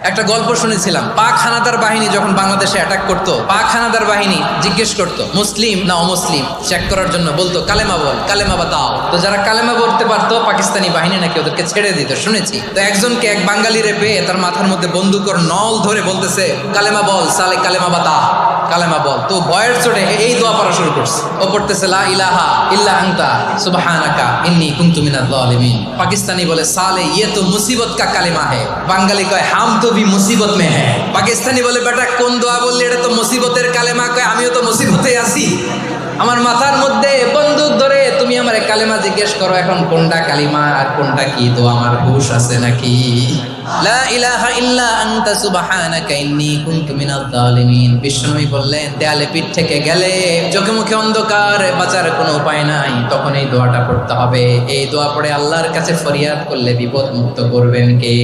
একটা গল্প শুনেছিলাম, পাক হানাদার বাহিনী যখন বাংলাদেশে অ্যাটাক করতো, পাক হানাদার বাহিনী জিজ্ঞেস করতো মুসলিম না অমুসলিম চেক করার জন্য, বলতো কালেমা বল, কালেমা বাতাও। তো যারা কালেমা বলতে পারতো পাকিস্তানি বাহিনী নাকি ওদেরকে ছেড়ে দিত, শুনেছি। তো একজনকে এক বাঙালিরে পেয়ে তার মাথার মধ্যে বন্দুকর নল ধরে বলতেছে কালেমা বল সালে, কালেমা বাতা, কালেমা বল। তো ভয়ের চোটে এই দোয়া পড়া শুরু করছে। ও পড়তেছে লা ইলাহা ইল্লা আনতা সুবহানাকা ইন্নী কুনতু মিনাজ জালিমিন। পাকিস্তানি বলে সালে ইয়ে তো মুসিবত কা কালেমা হে। বাঙালি কয় হাম তো ভি মুসিবত মে হ্যাঁ। পাকিস্তানি বলে বেটা কোন দোয়া বললি, এটা তো মুসিবতের কালেমা। কয় আমিও তো মুসিবতে আছি, আমার মাথার মধ্যে বন্দুক ধরে তুমি আমার কালেমা জিজ্ঞেস করো, এখন কোনটা কালিমা আর কোনটা কি দোয়া আমার হুশ আছে নাকি? লা ইলাহা ইল্লা আনতা সুবহানাকা ইন্নী কুনতু মিনাজ জালিমিন। বিষ্ণুই বললেন দেয়ালে পিঠ থেকে গেলে, চোখে মুখে অন্ধকার, বাঁচার কোনো উপায় নাই, তখন এই দোয়াটা পড়তে হবে। এই দোয়া পড়ে আল্লাহর কাছে ফরিয়াদ করলে বিপদ মুক্ত করবেন কে?